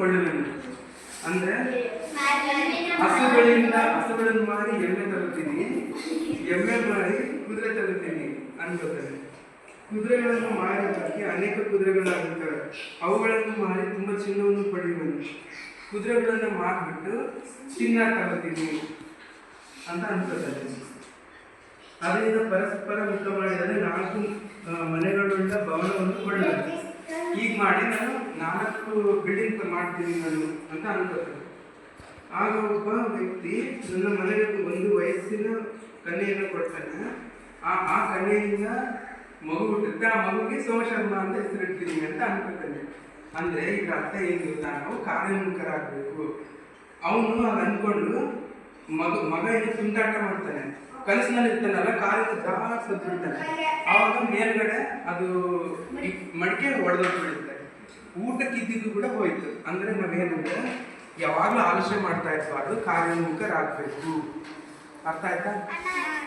ಕೊಳ್ಳುವೆನು ಅಂದ್ರೆ ಹಸುಗಳನ್ನು ಮಾರಿ ಎಮ್ಮೆ ತರುತ್ತೀನಿ, ಎಮ್ಮೆ ಮಾರಿ ಕುದುರೆ ತರುತ್ತೀನಿ ಅನ್ಕೋತಾನೆ. ಕುದುರೆಗಳನ್ನು ಮಾರೋದಕ್ಕೆ ಅನೇಕ ಕುದುರೆಗಳಾಗುತ್ತವೆ, ಅವುಗಳನ್ನು ಮಾರಿ ತುಂಬ ಚಿನ್ನವನ್ನು ಪಡೆಯುವನು. ಕುದುರೆಗಳನ್ನು ಮಾರಿಬಿಟ್ಟು ಚಿನ್ನ ತರುತ್ತೀನಿ ಅಂತ ಅನ್ಕೋತಾನೆ. ಅದರಿಂದ ಪರಸ್ಪರ ಮುಖ ಮಾಡಿದರೆ 4 ಮನೆಗಳುಳ್ಳ ಭವನವನ್ನು ಕೊಳ್ಳುವೆ. ಈಗ ಮಾಡಿ ನಾನು 4 ಬಿಲ್ಡಿಂಗ್ ಮಾಡ್ತೀನಿ ನಾನು ಅಂತ ಅನ್ಕೋತಾನೆ. ಆಗ ಒಬ್ಬ ವ್ಯಕ್ತಿ ನನ್ನ ಮನೆಗೆ ಒಂದು ವಯಸ್ಸಿನ ಕನ್ಯೆಯನ್ನು ಕೊಡ್ತಾನೆ. ಆ ಕನ್ಯೆಯಿಂದ ಮಗು ಹುಟ್ಟುತ್ತೆ. ಆ ಮಗುಗೆ ಸೋಮಶರ್ಮ ಅಂತ ಹೆಸರಿಡ್ತೀನಿ ಅಂತ ಅನ್ಕೋತಾನೆ. ಅಂದ್ರೆ ಈಗ ಅರ್ಥ ಏನು ಗೊತ್ತಾ, ನಾವು ಕಾರ್ಯೋನ್ಮುಖರಾಗಬೇಕು. ಅವನು ಅದು ಅನ್ಕೊಂಡು ಮಗ ಏನು ತುಂಟಾಟ ಮಾಡ್ತಾನೆ, ಕನಸಿನಲ್ಲಿ ಇರ್ತಾನಲ್ಲ, ಕಾಲಿಗೆ ಜಾಸ್ತಿ ಸದ್ಬಿಡ್ತಾನೆ. ಆವಾಗ ಮೇಲ್ಗಡೆ ಅದು ಮಡಿಕೆ ಹೊಡೆದೋಗ್ಬಿಡುತ್ತೆ. ಊಟಕ್ಕೆ ಇದ್ದಿದ್ದು ಕೂಡ ಹೋಯ್ತು. ಅಂದ್ರೆ ನಾವೇನಂದ್ರೆ ಯಾವಾಗಲೂ ಆಲೋಚನೆ ಮಾಡ್ತಾ ಇರಬಾರ್ದು, ಕಾರ್ಯೋನ್ಮುಖರಾಗಬೇಕು. ಅರ್ಥ ಆಯ್ತಾ?